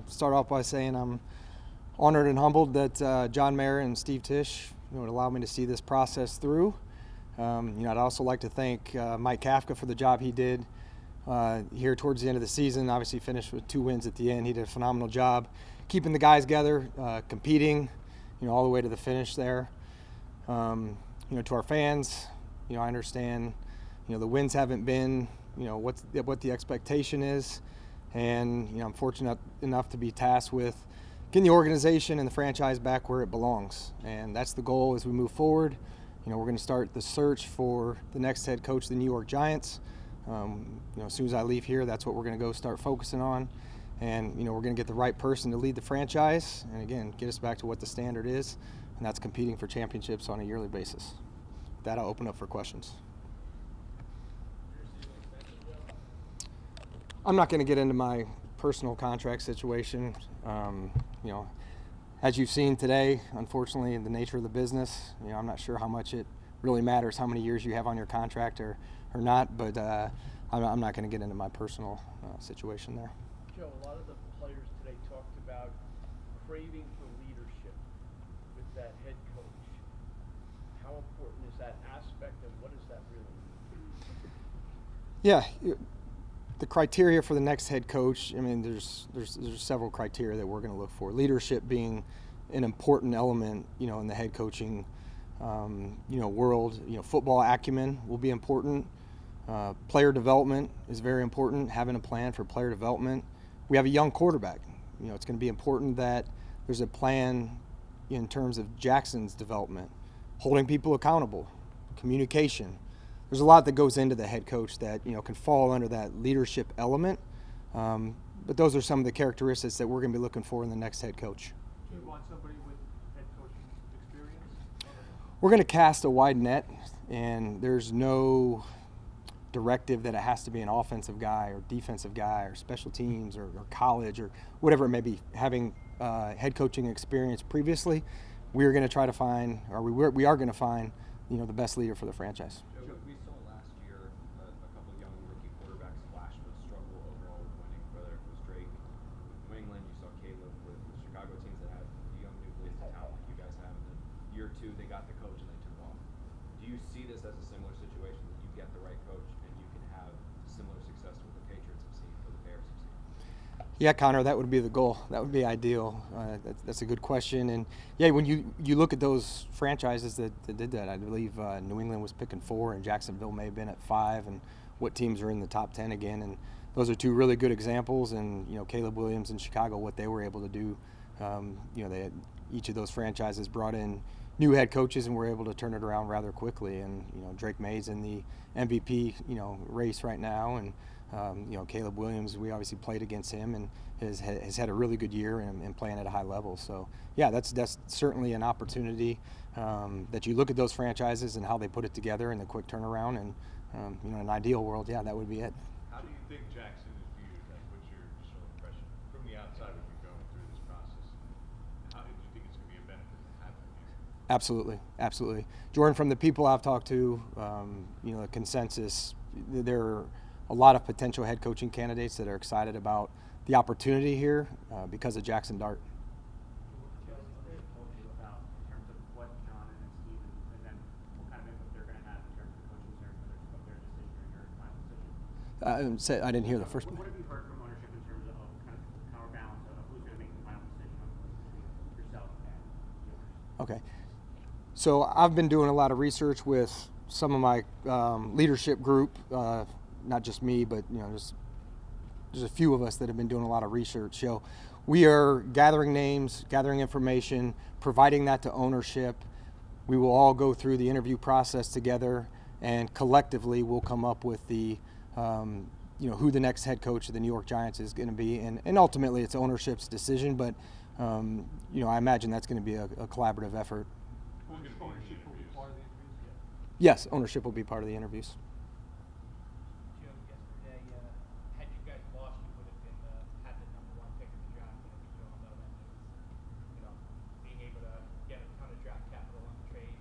Start off by saying I'm honored and humbled that John Mayer and Steve Tisch would allow me to see this process through. I'd also like to thank Mike Kafka for the job he did here towards the end of the season. Obviously finished with 2 wins at the end. He did a phenomenal job keeping the guys together, competing, all the way to the finish there. To our fans, I understand, the wins haven't been, what the expectation is. And, I'm fortunate enough to be tasked with getting the organization and the franchise back where it belongs. And that's the goal as we move forward. We're going to start the search for the next head coach of the New York Giants. As soon as I leave here, that's what we're going to go start focusing on. And, we're going to get the right person to lead the franchise and, again, get us back to what the standard is, and that's competing for championships on a yearly basis. With that, I'll open up for questions. I'm not going to get into my personal contract situation. As you've seen today, unfortunately, in the nature of the business, I'm not sure how much it really matters how many years you have on your contract or not, but I'm not going to get into my personal situation there. Joe, a lot of the players today talked about craving for leadership with that head coach. How important is that aspect, and what does that really mean? Yeah, the criteria for the next head coach, there's several criteria that we're going to look for. Leadership being an important element, in the head coaching, world. Football acumen will be important. Player development is very important, having a plan for player development. We have a young quarterback. It's going to be important that there's a plan in terms of Jaxson's development, holding people accountable, communication. There's a lot that goes into the head coach that, can fall under that leadership element. But those are some of the characteristics that we're going to be looking for in the next head coach. Do you want somebody with head coaching experience? We're going to cast a wide net, and there's no directive that it has to be an offensive guy or defensive guy or special teams or college or whatever it may be. Having head coaching experience previously, we are going to try to find, or we are going to find, the best leader for the franchise. We saw last year a couple of young rookie quarterbacks flash but struggle overall with winning, whether it was Drake with New England, you saw Caleb with the Chicago teams that had young nucleus of talent like you guys have, and then year 2 they got the coach and they took off. Do you see this as a similar situation, that you get the right coach and you can have similar success with the Patriots have seen, or the Bears have seen? Yeah, Connor, that would be the goal. That would be ideal. That's a good question. And yeah, when you look at those franchises that did that, I believe New England was picking 4 and Jacksonville may have been at 5, and what teams are in the top 10 again. And those are 2 really good examples. And, Caleb Williams in Chicago, what they were able to do, they had, each of those franchises brought in new head coaches and were able to turn it around rather quickly. And, Drake May's in the MVP, race right now. And, Caleb Williams, we obviously played against him and has had a really good year and playing at a high level. So, yeah, that's certainly an opportunity that you look at those franchises and how they put it together and the quick turnaround. And, in an ideal world, yeah, that would be it. How do you think Jaxson is viewed? What's your initial impression from the outside when you're going through this process? How do you think it's going to be a benefit to have him here? Absolutely. Jordan, from the people I've talked to, the consensus, there are a lot of potential head coaching candidates that are excited about the opportunity here because of Jaxson Dart. What they told you about in terms of what John and Steve and then what kind of input they're going to have in terms of the coaching search, whether it's their decision or your final decision? I didn't hear the first part. What have you heard from ownership in terms of kind of counterbalance of who's going to make the final decision between yourself and yours? Okay. So I've been doing a lot of research with some of my leadership group, not just me, but there's a few of us that have been doing a lot of research. So we are gathering names, gathering information, providing that to ownership. We will all go through the interview process together, and collectively we'll come up with the who the next head coach of the New York Giants is going to be, and ultimately it's ownership's decision. But I imagine that's going to be a collaborative effort. Ownership will be part of the interviews? Yes, ownership will be part of the interviews. Joe, yesterday, had you guys lost, you would have been had the #1 pick of the draft. And I think you all know that means, being able to get a ton of draft capital on the trade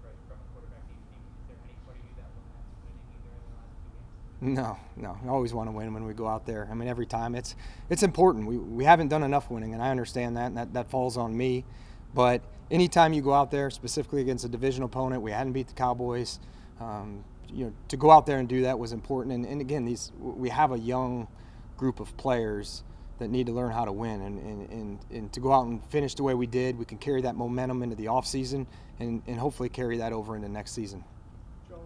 from a quarterback. Is there anybody that will have winning either of the last 2 games? No. I always want to win when we go out there. I mean, every time it's important. We haven't done enough winning, and I understand that, and that falls on me. But anytime you go out there, specifically against a division opponent, we hadn't beat the Cowboys. To go out there and do that was important. And again, we have a young group of players that need to learn how to win, and to go out and finish the way we did, we can carry that momentum into the off season and hopefully carry that over into next season. Joe,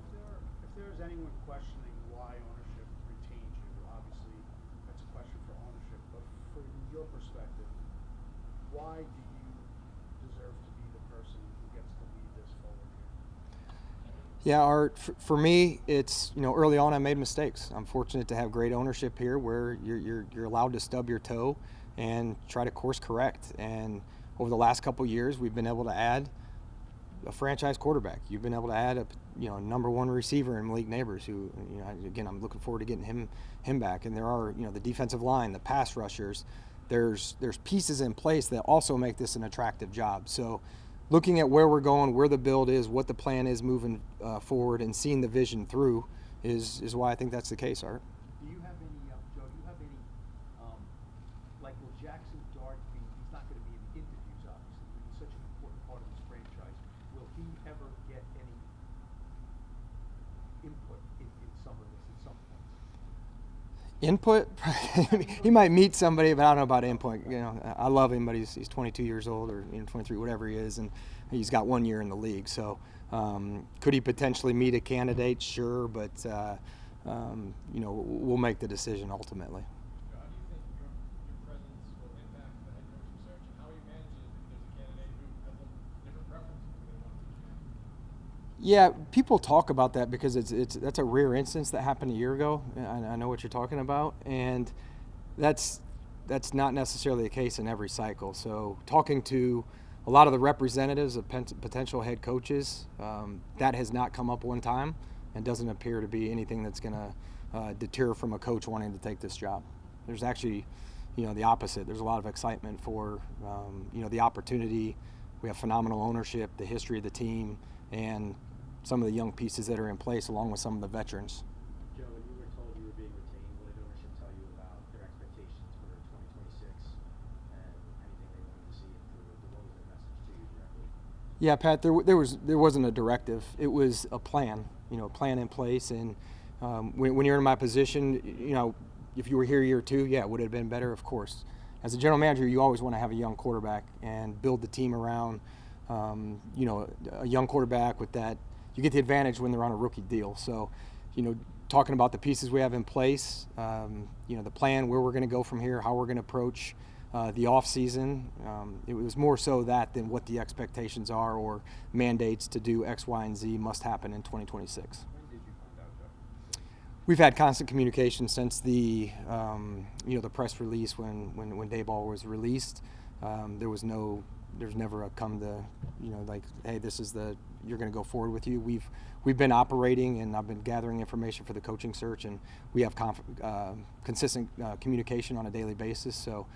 if there's anyone questioning why ownership retained you, obviously that's a question for ownership, but from your perspective, why do you deserve to be the person who gets to lead this forward here? Yeah, Art, for me, it's, early on I made mistakes. I'm fortunate to have great ownership here where you're allowed to stub your toe and try to course correct. And over the last couple of years, we've been able to add a franchise quarterback. You've been able to add a number one receiver in Malik Neighbors, who again, I'm looking forward to getting him back. And there are the defensive line, the pass rushers. There's pieces in place that also make this an attractive job. So looking at where we're going, where the build is, what the plan is moving forward, and seeing the vision through is why I think that's the case, Art. Do you have any, Joe, like will Jaxson Dart be, he's not going to be in the interviews obviously, but he's such an important part of this franchise. Will he ever get any input in some of this at some point? Input? He might meet somebody, but I don't know about input. I love him, but he's 22 years old or 23, whatever he is, and he's got 1 year in the league. So could he potentially meet a candidate? Sure, but we'll make the decision ultimately. How do you think your presence will impact the head coaching search, and how will you manage it if there's a candidate who has a different preference than one team? Yeah, people talk about that because that's a rare instance that happened a year ago. I know what you're talking about, and that's not necessarily the case in every cycle. So talking to a lot of the representatives of potential head coaches, that has not come up one time, and doesn't appear to be anything that's going to deter from a coach wanting to take this job. There's actually, the opposite. There's a lot of excitement for, the opportunity. We have phenomenal ownership, the history of the team, and some of the young pieces that are in place, along with some of the veterans. Joe, when you were told you were being retained, what did ownership tell you about their expectations for 2026 and anything they wanted to see improved? What was their message to you directly? Yeah, Pat, there wasn't a directive. It was a plan, a plan in place. And when you're in my position, if you were here year two, yeah, would it have been better? Of course. As a general manager, you always want to have a young quarterback and build the team around, a young quarterback with that. You get the advantage when they're on a rookie deal. So, talking about the pieces we have in place, the plan, where we're going to go from here, how we're going to approach the off season. It was more so that than what the expectations are or mandates to do X, Y, and Z must happen in 2026. When did you find out, Joe? We've had constant communication since the the press release when Dayball was released. There's never a come to like, hey, you're going to go forward with you. We've been operating, and I've been gathering information for the coaching search, and we have consistent communication on a daily basis. So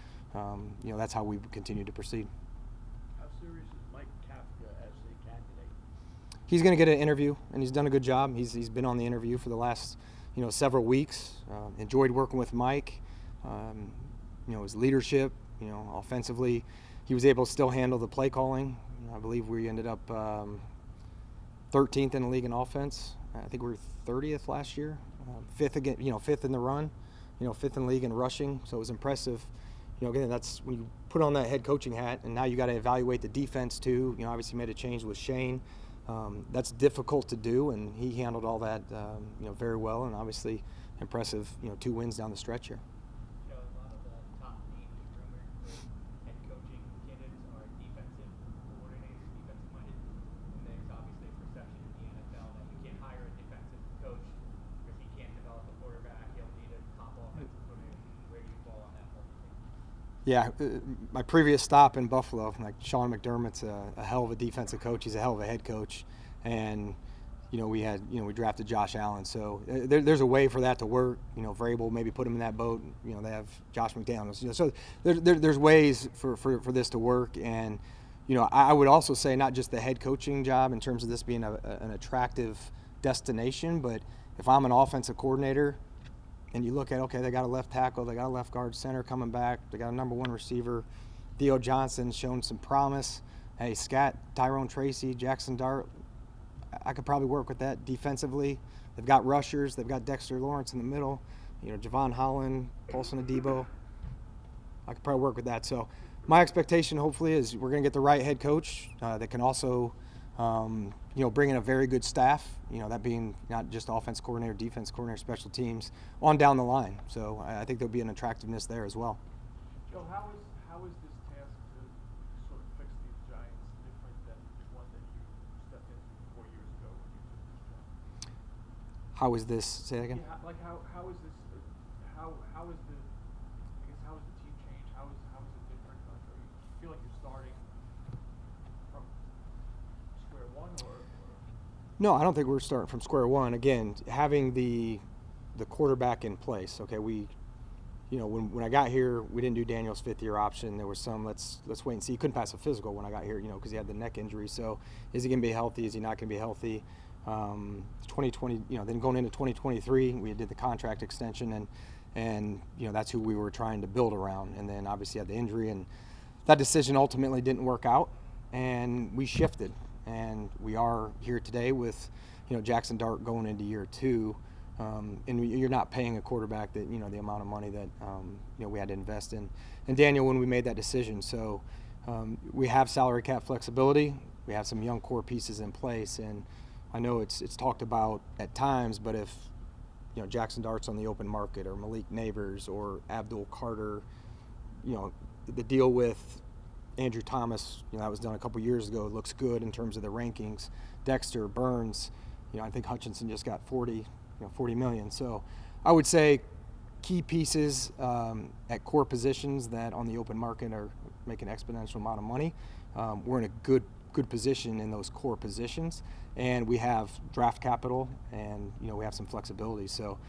that's how we continue to proceed. How serious is Mike Kafka as a candidate? He's going to get an interview, and he's done a good job. He's been on the interview for the last several weeks. Enjoyed working with Mike. His leadership, offensively, he was able to still handle the play calling. I believe we ended up 13th in the league in offense. I think we were 30th last year. Fifth again, fifth in the run. Fifth in the league in rushing. So it was impressive. Again, that's when you put on that head coaching hat, and now you got to evaluate the defense too. Obviously made a change with Schoen. That's difficult to do, and he handled all that, very well, and obviously impressive, 2 wins down the stretch here. A lot of the top names rumored for head coaching candidates are defensive coordinators, defensive minded, and there's obviously a perception in the NFL that you can't hire a defensive coach because he can't develop a quarterback. He'll need a top offensive coordinator. Where do you fall on that whole thing? Yeah, my previous stop in Buffalo, like Sean McDermott's a hell of a defensive coach. He's a hell of a head coach, and we drafted Josh Allen. So there's a way for that to work. Vrabel maybe put him in that boat. They have Josh McDaniels. So there's ways for this to work. And I would also say not just the head coaching job in terms of this being an attractive destination, but if I'm an offensive coordinator, and you look at, okay, they got a left tackle, they got a left guard, center coming back, they got a number one receiver. Theo Johnson's shown some promise. Hey, Scat, Tyrone Tracy, Jaxson Dart, I could probably work with that defensively. They've got rushers. They've got Dexter Lawrence in the middle. Javon Holland, Paulson Adebo. I could probably work with that. So my expectation, hopefully, is we're going to get the right head coach that can also, bring in a very good staff. That being not just offense coordinator, defense coordinator, special teams, on down the line. So I think there'll be an attractiveness there as well. Joe, how is this task to sort of fix these Giants different than the one that you stepped into 4 years ago when you took this job? How is this? Say that again. Yeah, like how is this? How is the? I guess how is the team change? How is it different? Or you feel like you're starting from square one, or? No, I don't think we're starting from square one. Again, having the quarterback in place. Okay, when I got here, we didn't do Daniel's fifth-year option. There was some let's wait and see. He couldn't pass a physical when I got here, because he had the neck injury. So is he going to be healthy? Is he not going to be healthy? 2020, then going into 2023, we did the contract extension, and that's who we were trying to build around. And then obviously had the injury, and that decision ultimately didn't work out, and we shifted. And we are here today with, Jaxson Dart going into year two. And you're not paying a quarterback that, the amount of money that, we had to invest in. And Daniel, when we made that decision, so we have salary cap flexibility. We have some young core pieces in place. And I know it's talked about at times, but if, Jaxson Dart's on the open market, or Malik Neighbors, or Abdul Carter, the deal with Andrew Thomas, that was done a couple years ago. It looks good in terms of the rankings. Dexter, Burns, I think Hutchinson just got 40 million. So I would say key pieces at core positions that on the open market are making an exponential amount of money. We're in a good position in those core positions, and we have draft capital, and we have some flexibility. So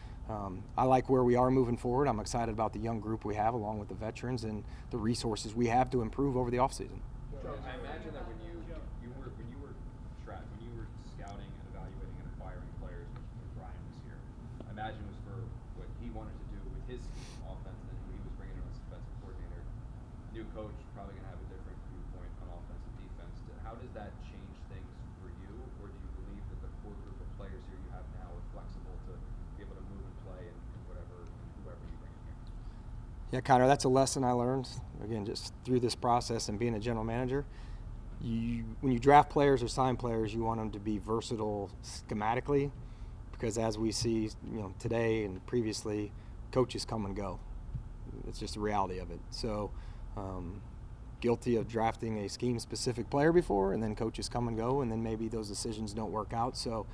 I like where we are moving forward. I'm excited about the young group we have, along with the veterans and the resources we have to improve over the offseason. I imagine that when you were scouting and evaluating and acquiring players, which Ryan was here, I imagine it was for what he wanted to do with his scheme offense than who he was bringing in as defensive coordinator. New coach probably going to have a different viewpoint on offense and defense. How does that change things for you, or do you believe that the core group of players here you have now are flexible to be able to move and play and whoever you bring in here? Yeah, Connor, that's a lesson I learned, again, just through this process and being a general manager. When you draft players or sign players, you want them to be versatile schematically, because as we see, today and previously, coaches come and go. It's just the reality of it. So, guilty of drafting a scheme-specific player before, and then coaches come and go, and then maybe those decisions don't work out. So,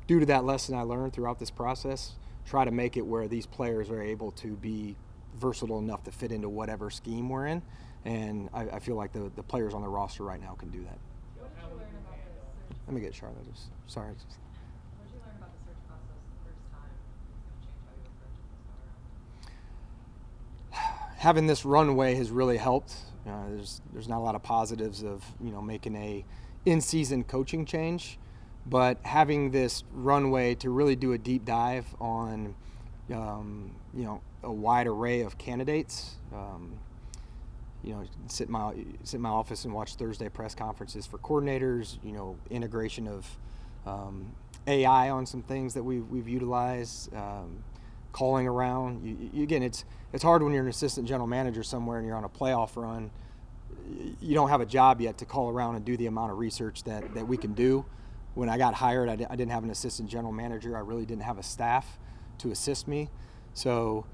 due to that lesson I learned throughout this process, try to make it where these players are able to be versatile enough to fit into whatever scheme we're in. And I feel like the players on the roster right now can do that. What did you learn about the search? Let me get Charlotte. Sorry. What did you learn about the search process the first time? It's going to change how you approach it this time around. Having this runway has really helped. There's not a lot of positives of making a in-season coaching change, but having this runway to really do a deep dive on a wide array of candidates. Sit in my office and watch Thursday press conferences for coordinators. Integration of AI on some things that we've utilized. Calling around. Again, it's hard when you're an assistant general manager somewhere and you're on a playoff run. You don't have a job yet to call around and do the amount of research that we can do. When I got hired, I didn't have an assistant general manager. I really didn't have a staff to assist me. So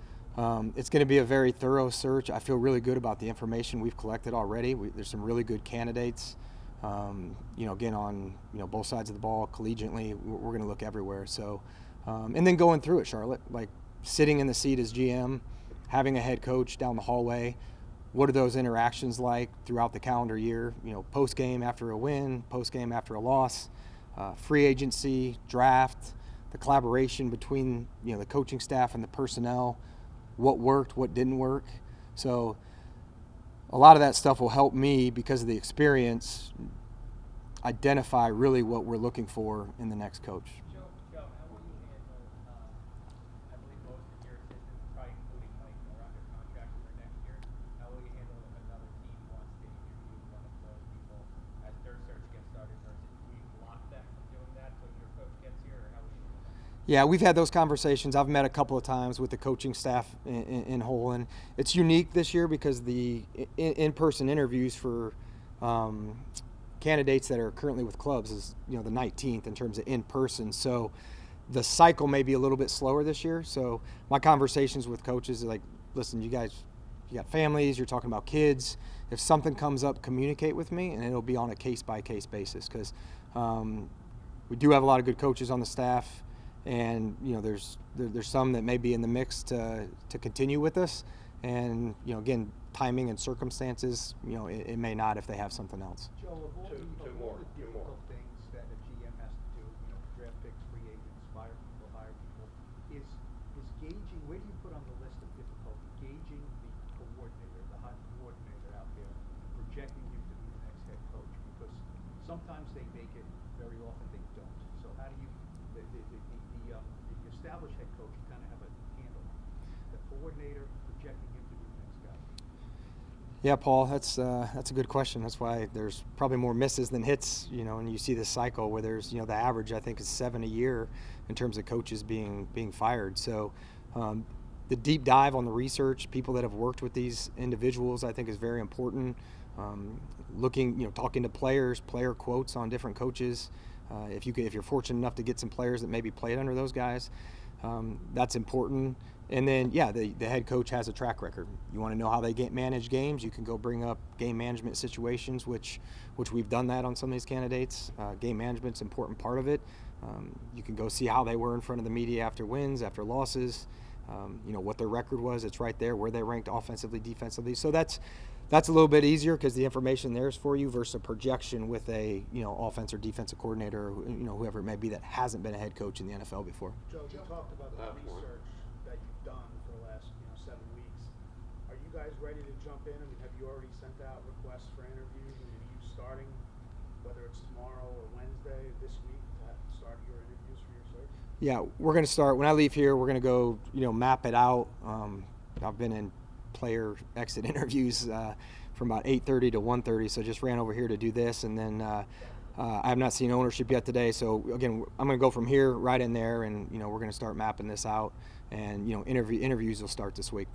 it's going to be a very thorough search. I feel really good about the information we've collected already. There's some really good candidates. Again, on both sides of the ball, collegiately, we're going to look everywhere. So, and then going through it, Charlotte, like sitting in the seat as GM, having a head coach down the hallway. What are those interactions like throughout the calendar year? Post game after a win, post game after a loss, free agency, draft, the collaboration between the coaching staff and the personnel. What worked, what didn't work. So a lot of that stuff will help me, because of the experience, identify really what we're looking for in the next coach. Joe, how will you handle, I believe most of Yeah, we've had those conversations. I've met a couple of times with the coaching staff in whole, and it's unique this year because the in-person interviews for candidates that are currently with clubs is the 19th in terms of in-person. So the cycle may be a little bit slower this year. So my conversations with coaches are like, listen, you guys, you got families, you're talking about kids. If something comes up, communicate with me, and it'll be on a case-by-case basis because we do have a lot of good coaches on the staff. And there's some that may be in the mix to continue with us, and again, timing and circumstances, it may not if they have something else. Joe, of all Two the more. difficult things that a GM has to do, draft picks, free agents, fire people, hire people, is gauging. Where do you put on the list of difficulty gauging the coordinator, the hot coordinator out there, projecting him to be the next head coach? Because sometimes they make it, very often they don't. So how do you? The established head coach, you kind of have a handle on. The coordinator projecting him to be the next guy. Yeah, Paul, that's a good question. That's why there's probably more misses than hits, and you see this cycle where there's, the average I think is 7 a year in terms of coaches being fired. So the deep dive on the research, people that have worked with these individuals, I think is very important. Talking to players, player quotes on different coaches. If you're fortunate enough to get some players that maybe played under those guys, that's important. And then, the head coach has a track record. You want to know how they manage games, you can go bring up game management situations, which we've done that on some of these candidates. Game management's an important part of it. You can go see how they were in front of the media after wins, after losses, what their record was. It's right there, where they ranked offensively, defensively. So that's a little bit easier because the information there is for you versus a projection with a offense or defensive coordinator, or, whoever it may be that hasn't been a head coach in the NFL before. Joe, you talked about the research that you've done for the last 7 weeks. Are you guys ready to jump in? I mean, have you already sent out requests for interviews? I mean, are you starting, whether it's tomorrow or Wednesday this week, to start your interviews for your search? Yeah, we're going to start. When I leave here, we're going to go, map it out. I've been in player exit interviews from about 8:30 to 1:30, so just ran over here to do this, and then I have not seen ownership yet today. So again, I'm going to go from here right in there, and we're going to start mapping this out, and interviews will start this week.